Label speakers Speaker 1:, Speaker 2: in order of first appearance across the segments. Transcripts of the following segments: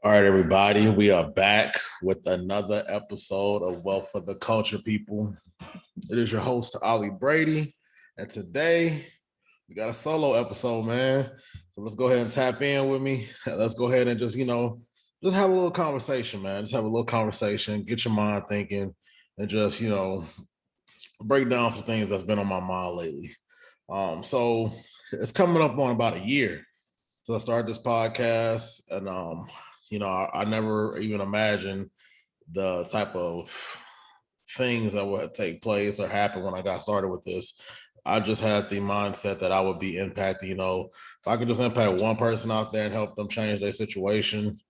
Speaker 1: All right, everybody, we are back with another episode of Wealth for the Culture, people. It is your host, Ollie Brady, and today we got a solo episode, man. So let's go ahead and tap in with me. Let's go ahead and just have a little conversation, man. Just have a little conversation, get your mind thinking, and just break down some things that's been on my mind lately. So it's coming up on about a year. So I started this podcast, and I never even imagined the type of things that would take place or happen when I got started with this. I just had the mindset that I would be impacting. If I could just impact one person out there and help them change their situation,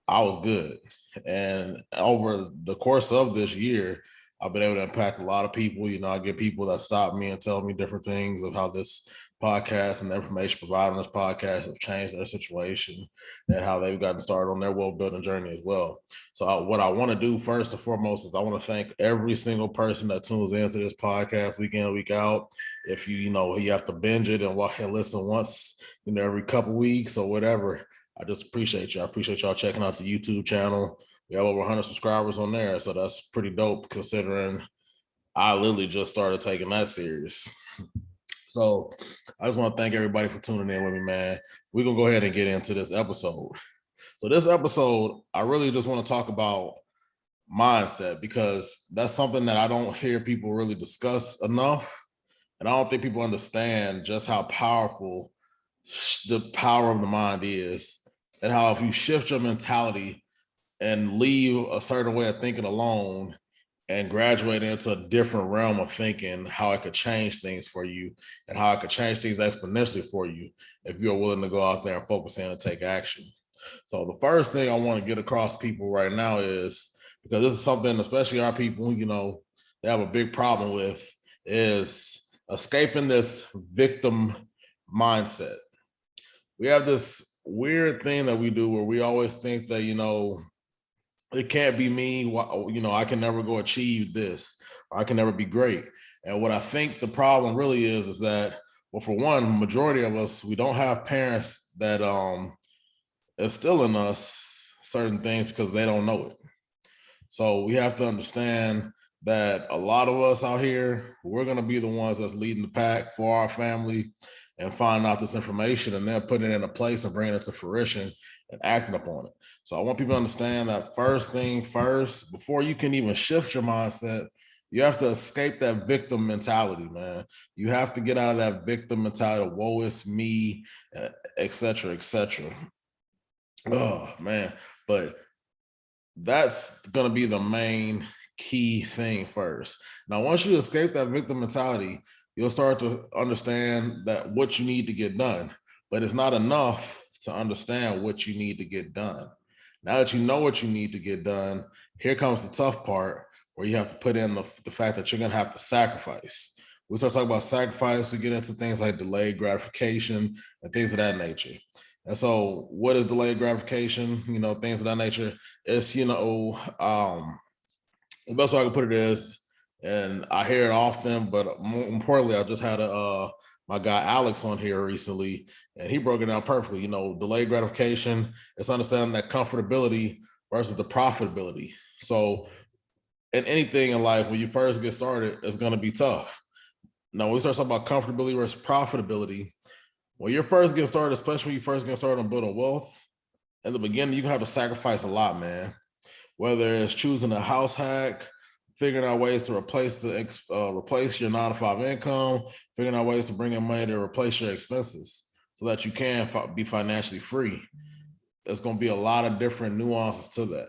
Speaker 1: I was good. And over the course of this year, I've been able to impact a lot of people. I get people that stop me and tell me different things of how this podcast and the information provided on this podcast have changed their situation and how they've gotten started on their wealth building journey as well. So what I want to do first and foremost is I want to thank every single person that tunes into this podcast week in, week out. If you have to binge it and walk and listen once, every couple weeks or whatever, I just appreciate you. I appreciate y'all checking out the YouTube channel. We have over 100 subscribers on there, so that's pretty dope considering I literally just started taking that serious. So I just want to thank everybody for tuning in with me, man. We're going to go ahead and get into this episode. So this episode, I really just want to talk about mindset because that's something that I don't hear people really discuss enough. And I don't think people understand just how powerful the power of the mind is, and how if you shift your mentality and leave a certain way of thinking alone and graduate into a different realm of thinking, how it could change things for you and how it could change things exponentially for you if you're willing to go out there and focus in and take action. So the first thing I want to get across people right now is, because this is something, especially our people, they have a big problem with, is escaping this victim mindset. We have this weird thing that we do where we always think that, it can't be me. I can never go achieve this, or I can never be great. And what I think the problem really is that, well, for one, majority of us, we don't have parents that instill in us certain things because they don't know it. So we have to understand that a lot of us out here, we're going to be the ones that's leading the pack for our family and find out this information and then putting it in a place and bringing it to fruition and acting upon it. So I want people to understand that first thing first, before you can even shift your mindset, you have to escape that victim mentality, man. You have to get out of that victim mentality of woe is me, et cetera, et cetera. Oh, man. But that's going to be the main key thing first. Now, once you escape that victim mentality, you'll start to understand that what you need to get done, but it's not enough to understand what you need to get done. Now that you know what you need to get done, here comes the tough part where you have to put in the fact that you're going to have to sacrifice. We start talking about sacrifice, we get into things like delayed gratification and things of that nature. And so what is delayed gratification? Things of that nature. It's, the best way I can put it is, and I hear it often, but more importantly, I just had my guy Alex on here recently, and he broke it down perfectly. Delayed gratification is understanding that comfortability versus the profitability. So in anything in life, when you first get started, it's going to be tough. Now, when we start talking about comfortability versus profitability, when you're first getting started, especially when you first get started on building wealth, in the beginning, you have to sacrifice a lot, man. Whether it's choosing a house hack, figuring out ways to replace your 9-to-5 income, figuring out ways to bring in money to replace your expenses so that you can be financially free. There's going to be a lot of different nuances to that.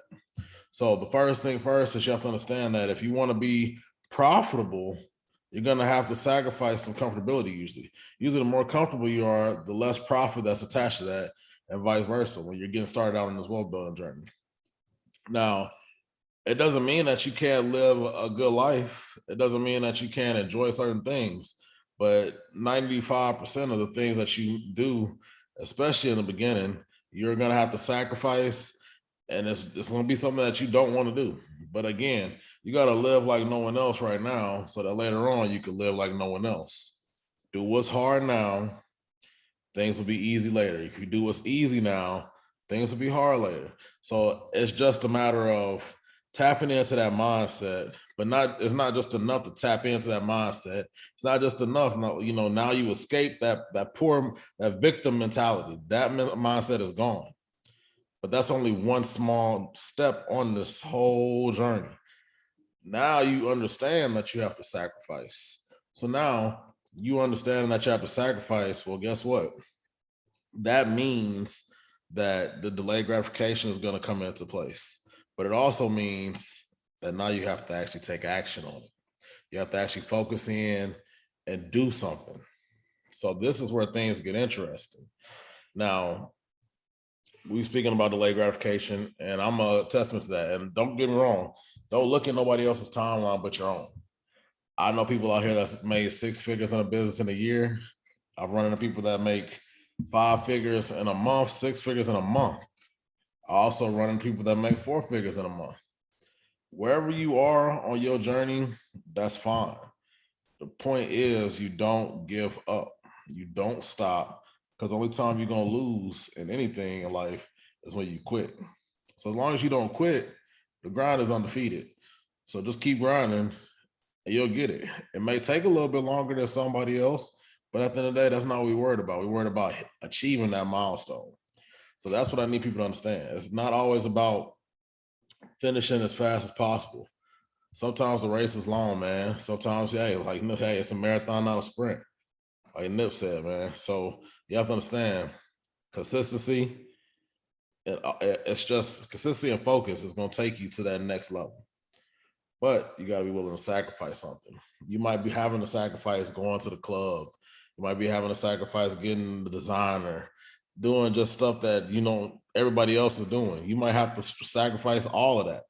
Speaker 1: So the first thing first is you have to understand that if you want to be profitable, you're going to have to sacrifice some comfortability usually. Usually the more comfortable you are, the less profit that's attached to that, and vice versa when you're getting started out on this wealth building journey. Now, it doesn't mean that you can't live a good life. It doesn't mean that you can't enjoy certain things. But 95% of the things that you do, especially in the beginning, you're going to have to sacrifice. And it's going to be something that you don't want to do. But again, you got to live like no one else right now so that later on you can live like no one else. Do what's hard now. Things will be easy later. If you do what's easy now, Things will be hard later. So it's just a matter of tapping into that mindset, but it's not just enough to tap into that mindset. It's not just enough. Now you escape that victim mentality. That mindset is gone. But that's only one small step on this whole journey. Now you understand that you have to sacrifice. So now you understand that you have to sacrifice. Well, guess what? That means that the delayed gratification is going to come into place. But it also means that now you have to actually take action on it. You have to actually focus in and do something. So this is where things get interesting. Now, we speaking about delayed gratification, and I'm a testament to that. And don't get me wrong, don't look at nobody else's timeline but your own. I know people out here that's made 6 figures in a business in a year. I've run into people that make 5 figures in a month, 6 figures in a month. I also run into people that make 4 figures in a month. Wherever you are on your journey, that's fine. The point is you don't give up. You don't stop, because the only time you're going to lose in anything in life is when you quit. So as long as you don't quit, the grind is undefeated. So just keep grinding and you'll get it. It may take a little bit longer than somebody else, but at the end of the day, that's not what we're worried about. We're worried about achieving that milestone. So that's what I need people to understand. It's not always about finishing as fast as possible. Sometimes the race is long, man. Sometimes, hey, it's a marathon, not a sprint. Like Nip said, man. So you have to understand consistency. It's just consistency and focus is going to take you to that next level. But you got to be willing to sacrifice something. You might be having to sacrifice going to the club. You might be having to sacrifice getting the designer, doing just stuff that, everybody else is doing. You might have to sacrifice all of that.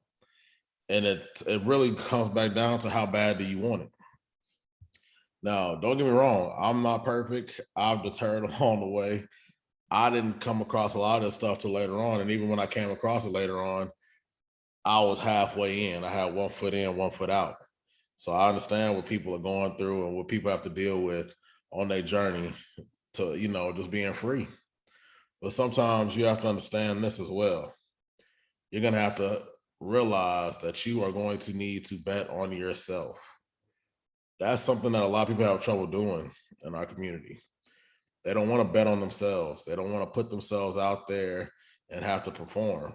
Speaker 1: And it really comes back down to how bad do you want it. Now, don't get me wrong. I'm not perfect. I've deterred along the way. I didn't come across a lot of this stuff till later on. And even when I came across it later on, I was halfway in. I had 1 foot in, 1 foot out. So I understand what people are going through and what people have to deal with on their journey to, just being free. But sometimes you have to understand this as well. You're going to have to realize that you are going to need to bet on yourself. That's something that a lot of people have trouble doing in our community. They don't want to bet on themselves. They don't want to put themselves out there and have to perform.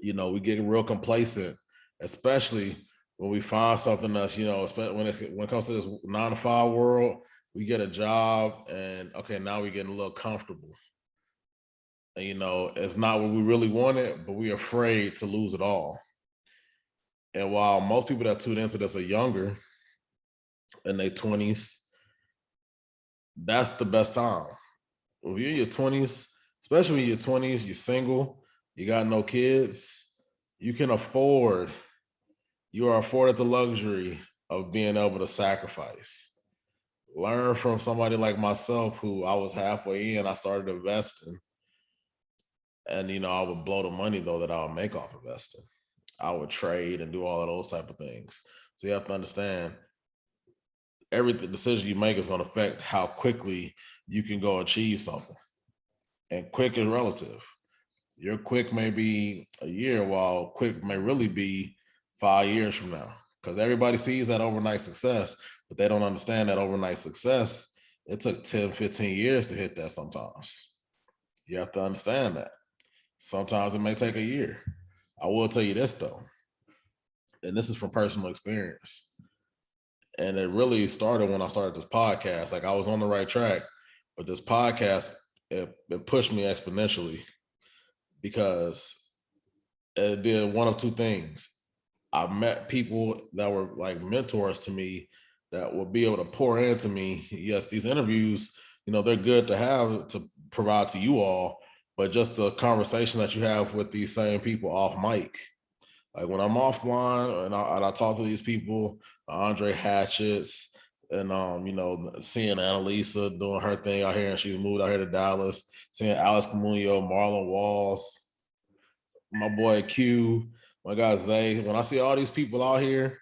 Speaker 1: We get real complacent, especially when we find something that's, especially when it comes to this 9-to-5 world, we get a job and okay, now we're getting a little comfortable. And, it's not what we really wanted, but we're afraid to lose it all. And while most people that tune into this are younger, in their 20s, that's the best time. If you're in your 20s, especially in your 20s, you're single, you got no kids, you are afforded the luxury of being able to sacrifice. Learn from somebody like myself who I was halfway in, I started investing. And, I would blow the money though that I would make off investing. I would trade and do all of those type of things. So you have to understand every decision you make is going to affect how quickly you can go achieve something. And quick is relative. Your quick may be a year, while quick may really be 5 years from now. Because everybody sees that overnight success, but they don't understand that overnight success, it took 10, 15 years to hit that sometimes. You have to understand that. Sometimes it may take a year. I will tell you this though, and this is from personal experience. And it really started when I started this podcast. Like I was on the right track, but this podcast, it pushed me exponentially because it did one of two things. I met people that were like mentors to me that will be able to pour into me. Yes, these interviews, they're good to have to provide to you all, but just the conversation that you have with these same people off mic. Like when I'm offline and I talk to these people, Andre Hatchett's, and seeing Annalisa doing her thing out here, and she's moved out here to Dallas, seeing Alex Camunio, Marlon Walls, my boy Q, my guy Zay. When I see all these people out here,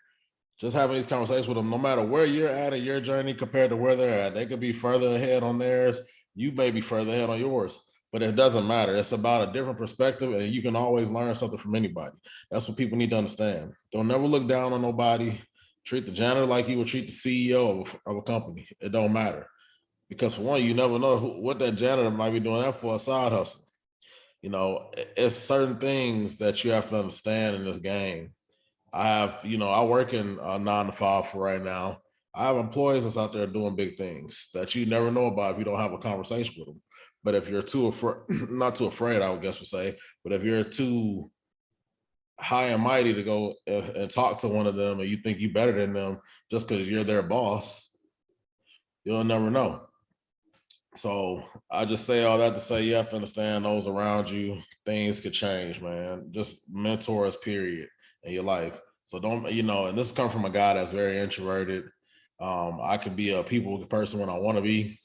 Speaker 1: just having these conversations with them, no matter where you're at in your journey compared to where they're at, they could be further ahead on theirs. You may be further ahead on yours. but it doesn't matter. It's about a different perspective, and you can always learn something from anybody. That's what people need to understand. Don't never look down on nobody. Treat the janitor like you would treat the CEO of a company. It don't matter. Because for one, you never know what that janitor might be doing that for a side hustle. It's certain things that you have to understand in this game. I work in a 9 to 5 for right now. I have employees that's out there doing big things that you never know about if you don't have a conversation with them. But if you're too afraid, not too afraid, I would guess would say, but if you're too high and mighty to go and talk to one of them and you think you better than them just because you're their boss, you'll never know. So I just say all that to say you have to understand those around you. Things could change, man. Just mentors, period, in your life. So don't, and this comes from a guy that's very introverted. I could be a people person when I want to be,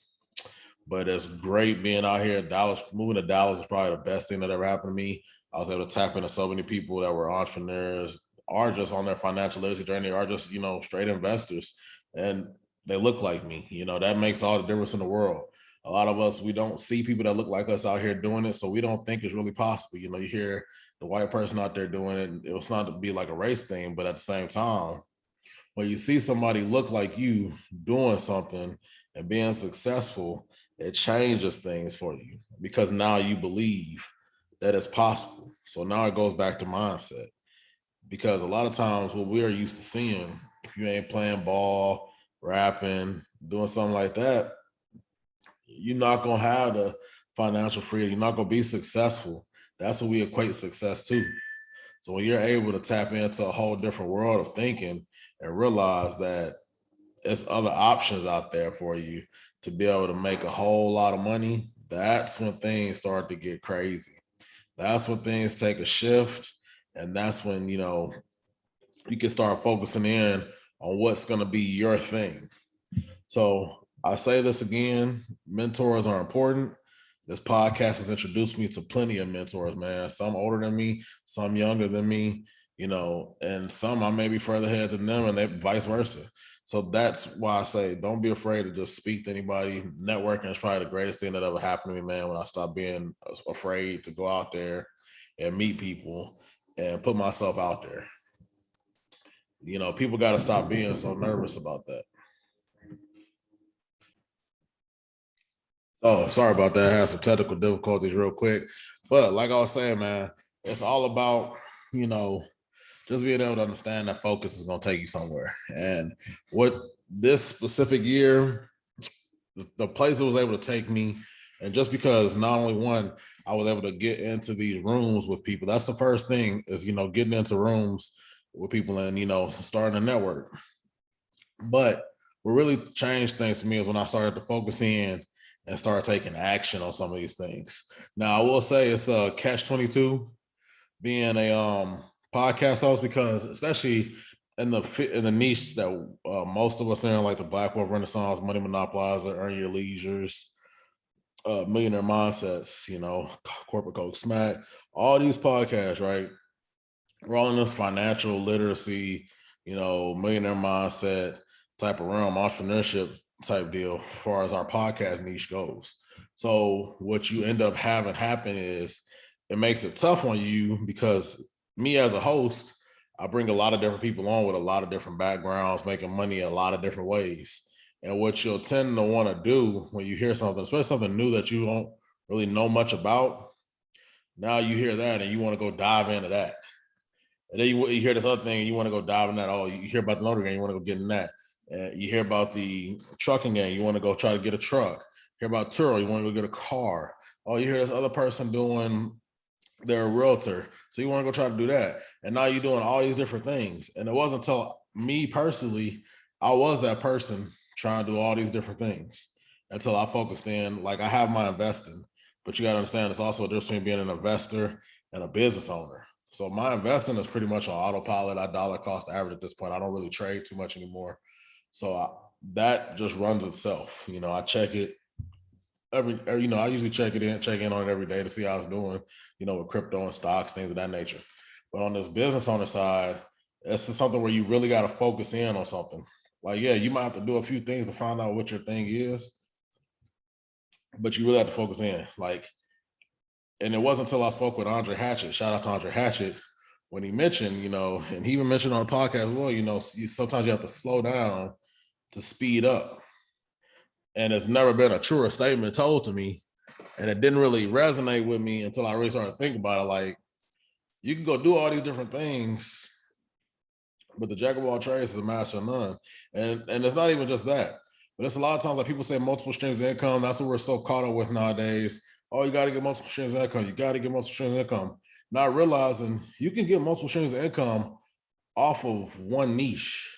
Speaker 1: but it's great being out here. Dallas, moving to Dallas was probably the best thing that ever happened to me. I was able to tap into so many people that were entrepreneurs, are just on their financial literacy journey, are just, straight investors. And they look like me. That makes all the difference in the world. A lot of us, we don't see people that look like us out here doing it, so we don't think it's really possible. You hear the white person out there doing it. It was not to be like a race thing, but at the same time, when you see somebody look like you doing something and being successful, it changes things for you because now you believe that it's possible. So now it goes back to mindset, because a lot of times what we are used to seeing, if you ain't playing ball, rapping, doing something like that, you're not going to have the financial freedom. You're not going to be successful. That's what we equate success to. So when you're able to tap into a whole different world of thinking and realize that there's other options out there for you to be able to make a whole lot of money, that's when things start to get crazy. That's when things take a shift. And that's when, you can start focusing in on what's going to be your thing. So I say this again, mentors are important. This podcast has introduced me to plenty of mentors, man. Some older than me, some younger than me, and some I may be further ahead than them, and they vice versa. So that's why I say don't be afraid to just speak to anybody. Networking is probably the greatest thing that ever happened to me, man, when I stopped being afraid to go out there and meet people and put myself out there. People got to stop being so nervous about that. Oh, sorry about that. I had some technical difficulties real quick. But like I was saying, man, it's all about, just being able to understand that focus is going to take you somewhere. And what this specific year, the place it was able to take me, and just because not only one, I was able to get into these rooms with people. That's the first thing is, getting into rooms with people and, starting a network. But what really changed things for me is when I started to focus in and start taking action on some of these things. Now, I will say it's a catch-22 being a podcast host, because especially in the niche that most of us are in, like the Black Wealth Renaissance, Money Monopolizer, Earn Your Leisures, Millionaire Mindsets, Corporate Coach Smack, all these podcasts, right? We're all in this financial literacy, millionaire mindset type of realm, entrepreneurship type deal, as far as our podcast niche goes. So what you end up having happen is it makes it tough on you, because me as a host, I bring a lot of different people on with a lot of different backgrounds, making money a lot of different ways. And what you'll tend to want to do when you hear something, especially something new that you don't really know much about, now you hear that and you want to go dive into that. And then you hear this other thing and you want to go dive in that. Oh, you hear about the motor game, you want to go get in that. And you hear about the trucking game, you want to go try to get a truck. Hear about Turo, you want to go get a car. Oh, you hear this other person doing, they're a realtor, so you want to go try to do that. And now you're doing all these different things. And it wasn't until me personally, I was that person trying to do all these different things until I focused in. Like, I have my investing, but you got to understand it's also a difference between being an investor and a business owner. So my investing is pretty much on autopilot. I dollar cost average at this point. I don't really trade too much anymore. So that just runs itself. I check it I usually check in on it every day to see how it's doing, with crypto and stocks, things of that nature. But on this business owner side, it's something where you really got to focus in on something. Like, yeah, you might have to do a few things to find out what your thing is, but you really have to focus in. Like, And it wasn't until I spoke with Andre Hatchett, shout out to Andre Hatchett, when he mentioned, and he even mentioned on the podcast, well, sometimes you have to slow down to speed up. And it's never been a truer statement told to me. And it didn't really resonate with me until I really started thinking about it. Like, you can go do all these different things, but the jack of all trades is a master of none. And it's not even just that. But it's a lot of times like people say multiple streams of income. That's what we're so caught up with nowadays. Oh, you got to get multiple streams of income. You got to get multiple streams of income. Not realizing you can get multiple streams of income off of one niche.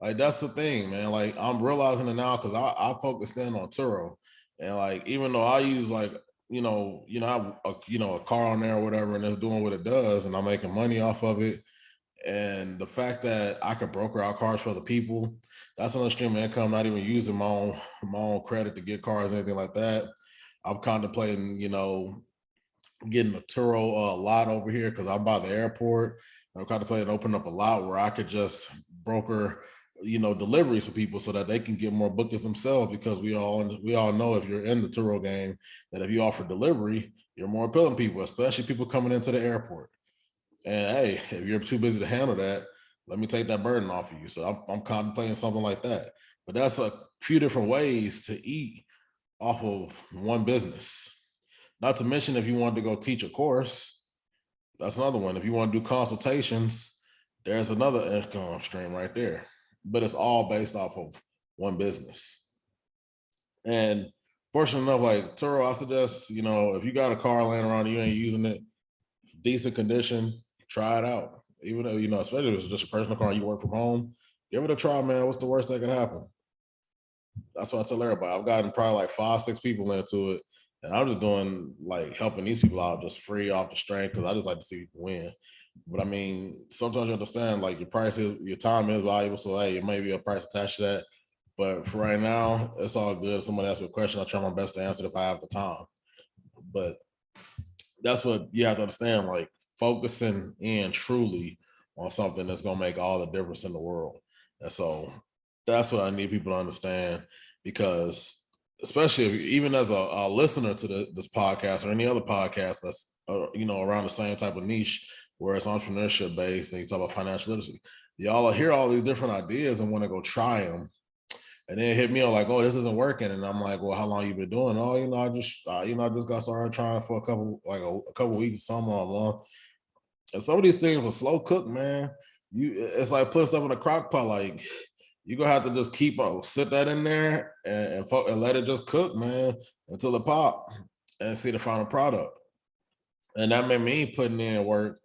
Speaker 1: Like, that's the thing, man. Like, I'm realizing it now because I focused in on Turo. And like, even though I use like, I have a car on there or whatever, and it's doing what it does, and I'm making money off of it. And the fact that I could broker out cars for other people, that's another stream of income, not even using my own credit to get cars, anything like that. I'm contemplating, getting a Turo lot over here because I'm by the airport. I'm contemplating opening up a lot where I could just broker, deliveries for people so that they can get more bookings themselves, because we all know, if you're in the Turo game, that if you offer delivery, you're more appealing to people, especially people coming into the airport. And hey, if you're too busy to handle that, let me take that burden off of you. So I'm contemplating something like that. But that's a few different ways to eat off of one business. Not to mention, if you wanted to go teach a course, that's another one. If you want to do consultations, there's another income stream right there. But it's all based off of one business. And fortunately enough, like Turo, I suggest, if you got a car laying around, you ain't using it, decent condition, try it out. Even though, especially if it's just a personal car and you work from home, give it a try, man. What's the worst that can happen? That's what I tell everybody. I've gotten probably like 5-6 people into it, and I'm just doing like helping these people out just free off the strength, because I just like to see people win. But I mean, sometimes you understand like your time is valuable, so hey, it may be a price attached to that. But for right now, it's all good. If somebody asks me a question, I'll try my best to answer it if I have the time. But that's what you have to understand, like focusing in truly on something that's going to make all the difference in the world. And so that's what I need people to understand, because especially even as a listener to this podcast or any other podcast that's around the same type of niche where it's entrepreneurship based and you talk about financial literacy, y'all hear all these different ideas and want to go try them. And then hit me on like, oh, this isn't working. And I'm like, well, how long you been doing? Oh, I just got started trying for a couple weeks, some a month. And some of these things are slow cook, man. It's like putting stuff in a crock pot. Like, you're gonna have to just sit that in there and let it just cook, man, until it pop and see the final product. And that may mean putting in work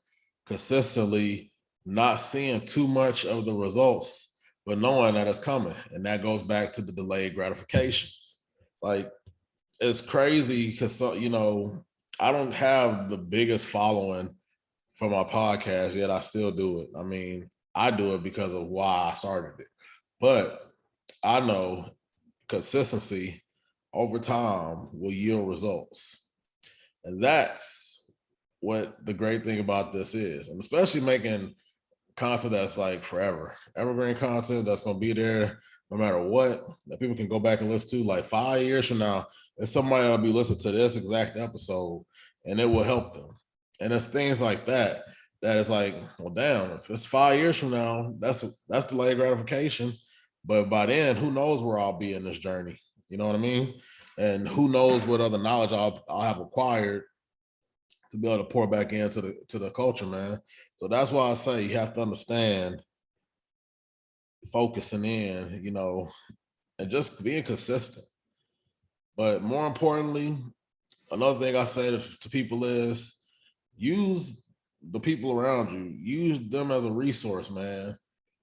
Speaker 1: consistently, not seeing too much of the results, but knowing that it's coming. And that goes back to the delayed gratification. Like, it's crazy because, I don't have the biggest following for my podcast, yet I still do it. I mean, I do it because of why I started it. But I know consistency over time will yield results. And that's what the great thing about this is. And especially making content that's like forever, evergreen content that's going to be there no matter what, that people can go back and listen to like 5 years from now. If somebody will be listening to this exact episode and it will help them. And it's things like that is like, well, damn, if it's 5 years from now, that's delayed gratification. But by then, who knows where I'll be in this journey? You know what I mean? And who knows what other knowledge I'll have acquired to be able to pour back into the culture, man. So that's why I say you have to understand focusing in, and just being consistent. But more importantly, another thing I say to people is use the people around you. Use them as a resource, man.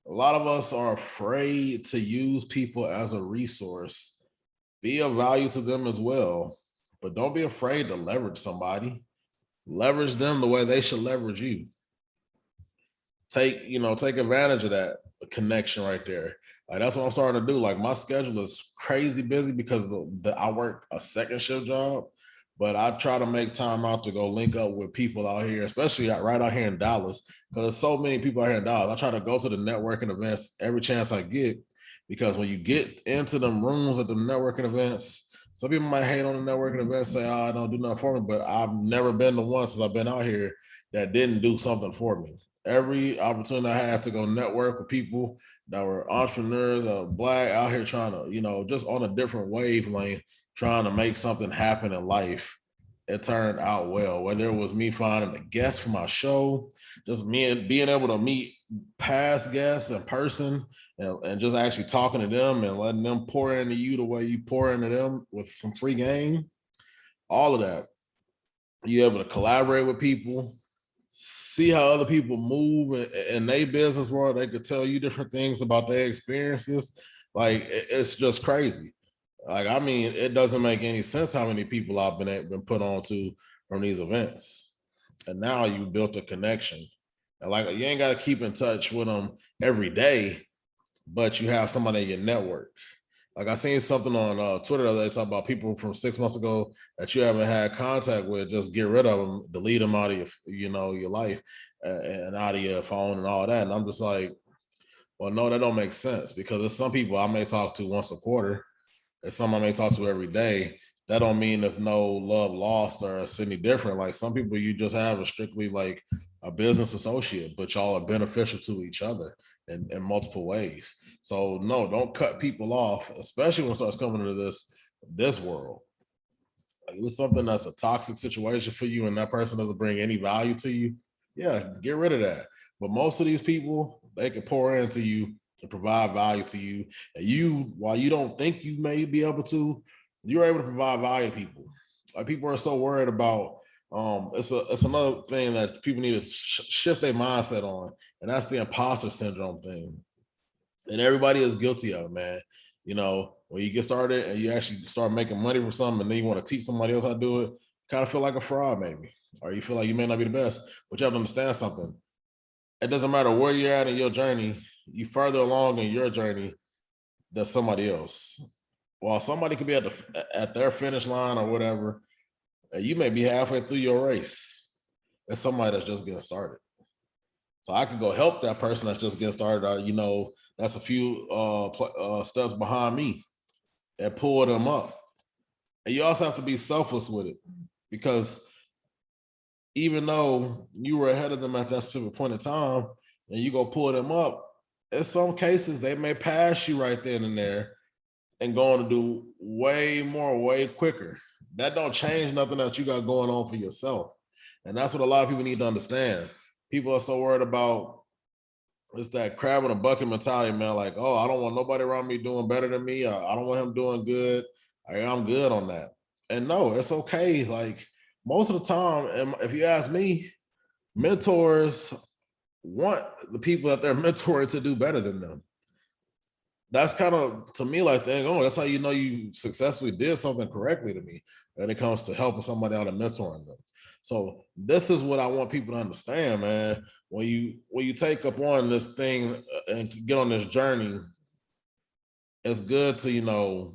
Speaker 1: A lot of us are afraid to use people as a resource. Be of value to them as well, but don't be afraid to leverage somebody. Leverage them the way they should leverage you. Take advantage of that connection right there. Like, that's what I'm starting to do. Like, my schedule is crazy busy because I work a second shift job, but I try to make time out to go link up with people out here, especially right out here in Dallas, because there's so many people out here in Dallas. I try to go to the networking events every chance I get, because when you get into them rooms at the networking events, Some people might hate on the networking events, say, "Oh, I don't do nothing for me," but I've never been the one since I've been out here that didn't do something for me. Every opportunity I had to go network with people that were entrepreneurs, Black, out here trying to, just on a different wavelength, trying to make something happen in life. It turned out well. Whether it was me finding a guest for my show, just me and being able to meet past guests in person and just actually talking to them and letting them pour into you the way you pour into them with some free game, all of that. You're able to collaborate with people, see how other people move in their business world. They could tell you different things about their experiences. Like it's just crazy. Like, I mean, it doesn't make any sense how many people I've been put on to from these events. And now you built a connection. And like you ain't got to keep in touch with them every day, but you have somebody in your network. Like I seen something on Twitter the other day talking about people from 6 months ago that you haven't had contact with. Just get rid of them, delete them out of your life and out of your phone and all that. And I'm just like, well, no, that don't make sense because there's some people I may talk to once a quarter, and some I may talk to every day. That don't mean there's no love lost or it's any different. Like some people you just have a strictly like a business associate, but y'all are beneficial to each other in multiple ways. So no, don't cut people off, especially when it starts coming into this world. Like, it was something that's a toxic situation for you and that person doesn't bring any value to you. Yeah, get rid of that. But most of these people, they can pour into you and provide value to you. And you, while you don't think you may be able to, you're able to provide value to people. Like people are so worried about it's another thing that people need to shift their mindset on, and that's the imposter syndrome thing. And everybody is guilty of it, man. When you get started and you actually start making money from something and then you want to teach somebody else how to do it, kind of feel like a fraud, maybe. Or you feel like you may not be the best, but you have to understand something. It doesn't matter where you're at in your journey, you further along in your journey than somebody else. While somebody could be at their finish line or whatever, and you may be halfway through your race. It's somebody that's just getting started. So I could go help that person that's just getting started, or that's a few steps behind me, and pull them up. And you also have to be selfless with it, because even though you were ahead of them at that specific point in time, and you go pull them up, in some cases they may pass you right then and there, and going to do way more, way quicker. That don't change nothing that you got going on for yourself. And that's what a lot of people need to understand. People are so worried about it's that crab in a bucket mentality, man. Like, oh, I don't want nobody around me doing better than me. I don't want him doing good. I'm good on that. And no, it's okay. Like most of the time, and if you ask me, mentors want the people that they're mentoring to do better than them. That's kind of to me like the that's how you know you successfully did something correctly to me when it comes to helping somebody out and mentoring them. So this is what I want people to understand, man. When you take up on this thing and get on this journey, it's good to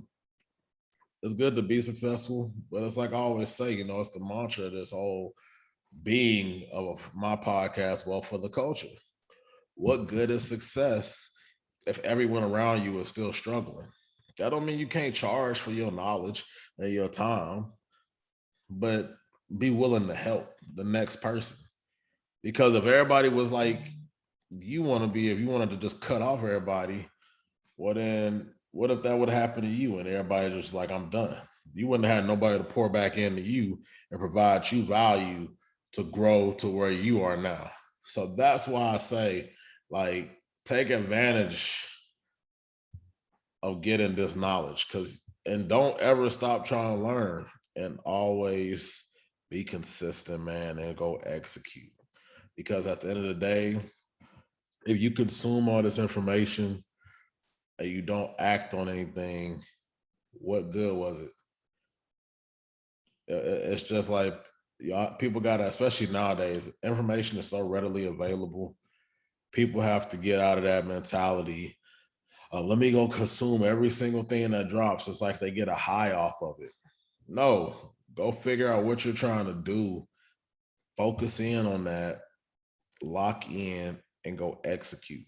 Speaker 1: it's good to be successful, but it's like I always say, it's the mantra of this whole being of my podcast, Well for the Culture. What good is success if everyone around you is still struggling? That don't mean you can't charge for your knowledge and your time, but be willing to help the next person. Because if everybody was like if you wanted to just cut off everybody, well then what if that would happen to you and everybody just like, I'm done? You wouldn't have had nobody to pour back into you and provide you value to grow to where you are now. So that's why I say, like, take advantage of getting this knowledge, and don't ever stop trying to learn, and always be consistent, man, and go execute. Because at the end of the day, if you consume all this information and you don't act on anything, what good was it? It's just like people got to, especially nowadays, information is so readily available. People have to get out of that mentality. Let me go consume every single thing that drops. It's like they get a high off of it. No, go figure out what you're trying to do. Focus in on that, lock in, and go execute.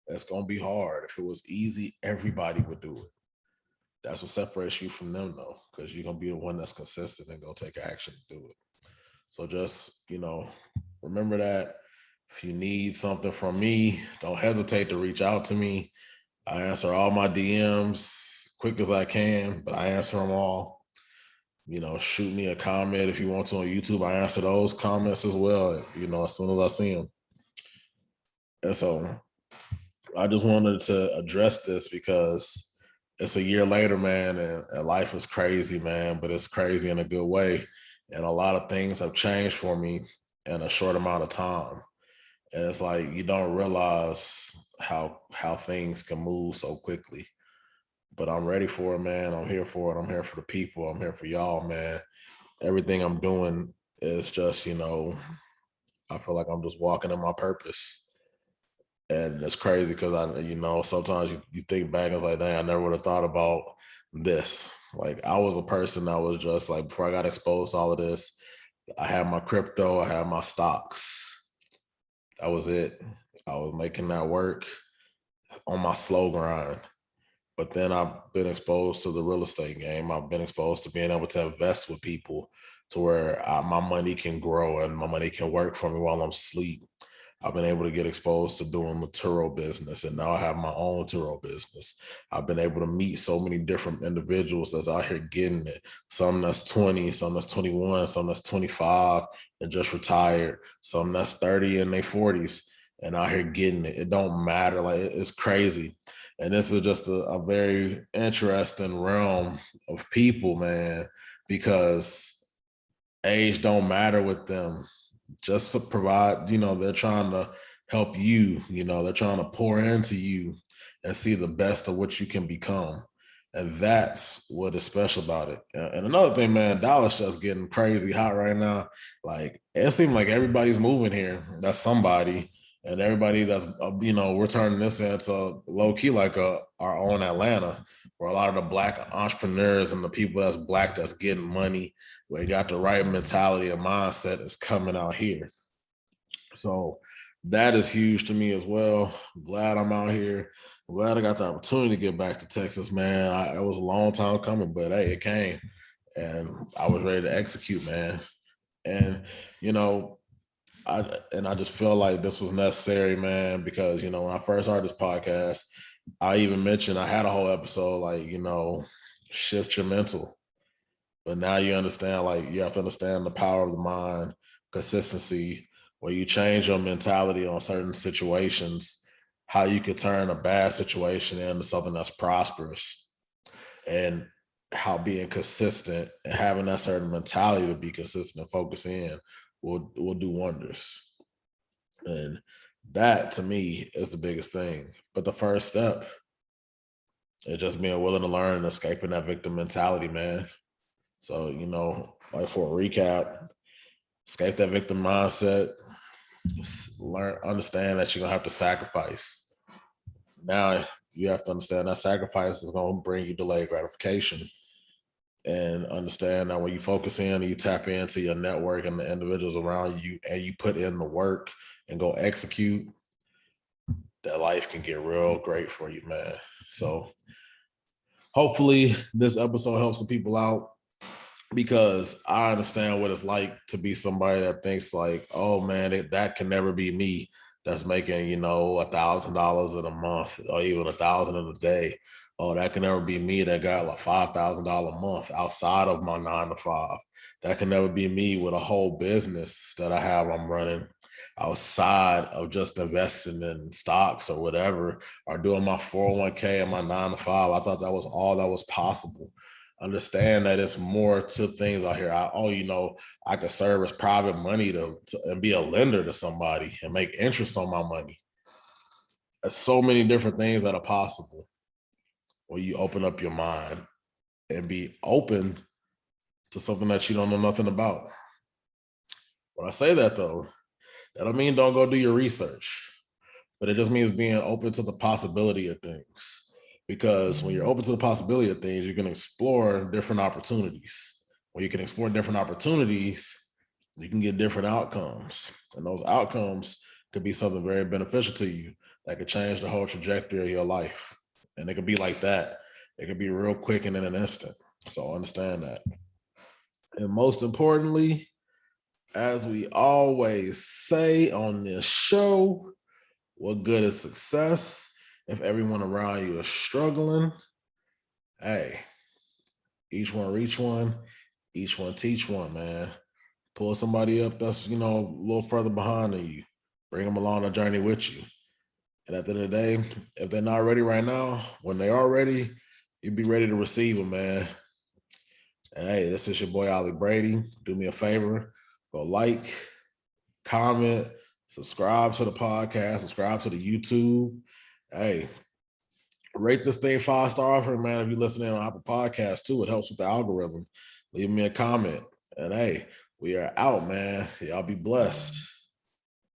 Speaker 1: That's going to be hard. If it was easy, everybody would do it. That's what separates you from them, though, because you're gonna be the one that's consistent and go take action to do it. So just, remember that if you need something from me, don't hesitate to reach out to me. I answer all my DMs quick as I can, but I answer them all. Shoot me a comment if you want to on YouTube. I answer those comments as well, as soon as I see them. And so I just wanted to address this because it's a year later, man, and life is crazy, man, but it's crazy in a good way. And a lot of things have changed for me in a short amount of time. And it's like you don't realize how things can move so quickly. But I'm ready for it, man. I'm here for it. I'm here for the people. I'm here for y'all, man. Everything I'm doing is just, I feel like I'm just walking in my purpose. And it's crazy because sometimes you think back and it's like, dang, I never would have thought about this. Like I was a person that was just like, before I got exposed to all of this, I had my crypto, I had my stocks. That was it. I was making that work on my slow grind. But then I've been exposed to the real estate game. I've been exposed to being able to invest with people to where my money can grow and my money can work for me while I'm asleep. I've been able to get exposed to doing the Turo business, and now I have my own Turo business. I've been able to meet so many different individuals that's out here getting it. Some that's 20, some that's 21, some that's 25 and just retired, some that's 30 in their 40s and out here getting it. It don't matter. Like it's crazy. And this is just a very interesting realm of people, man, because age don't matter with them. Just to provide, they're trying to help you, they're trying to pour into you and see the best of what you can become. And that's what is special about it. And another thing, man, Dallas just getting crazy hot right now. Like it seems like everybody's moving here. That's somebody. And everybody that's, we're turning this into low key like our own Atlanta, where a lot of the Black entrepreneurs and the people that's Black that's getting money, where they got the right mentality and mindset is coming out here. So that is huge to me as well. I'm glad I'm out here. I'm glad I got the opportunity to get back to Texas, man. It was a long time coming, but hey, it came. And I was ready to execute, man. And, I just feel like this was necessary, man, because when I first started this podcast, I even mentioned I had a whole episode like, shift your mental. But now you understand, like you have to understand the power of the mind, consistency, where you change your mentality on certain situations, how you could turn a bad situation into something that's prosperous. And how being consistent and having that certain mentality to be consistent and focus in will do wonders. And that to me is the biggest thing. But the first step is just being willing to learn and escaping that victim mentality, man. So, like for a recap, escape that victim mindset, understand that you're gonna have to sacrifice. Now you have to understand that sacrifice is gonna bring you delayed gratification. And understand that when you focus in and you tap into your network and the individuals around you and you put in the work and go execute, that life can get real great for you, man. So hopefully this episode helps some people out, because I understand what it's like to be somebody that thinks like, oh man, that can never be me that's making, $1,000 in a month or even 1,000 in a day. Oh, that can never be me that got like $5,000 a month outside of my 9 to 5. That can never be me with a whole business that I'm running outside of just investing in stocks or whatever, or doing my 401k and my 9 to 5. I thought that was all that was possible. Understand that it's more to things out here. I could serve as private money to and be a lender to somebody and make interest on my money. There's so many different things that are possible when you open up your mind and be open to something that you don't know nothing about. When I say that though, that don't mean don't go do your research, but it just means being open to the possibility of things. Because when you're open to the possibility of things, you can explore different opportunities. When you can explore different opportunities, you can get different outcomes. And those outcomes could be something very beneficial to you that could change the whole trajectory of your life. And it could be like that. It can be real quick and in an instant. So understand that. And most importantly, as we always say on this show, what good is success if everyone around you is struggling? Hey, each one reach one, each one teach one, man. Pull somebody up that's, a little further behind than you. Bring them along the journey with you. And at the end of the day, if they're not ready right now, when they are ready, you'll be ready to receive them, man. And hey, this is your boy, Ollie Brady. Do me a favor, go like, comment, subscribe to the podcast, subscribe to the YouTube. Hey, rate this thing 5-star offering, man. If you're listening on Apple Podcasts too, it helps with the algorithm. Leave me a comment. And hey, we are out, man. Y'all be blessed.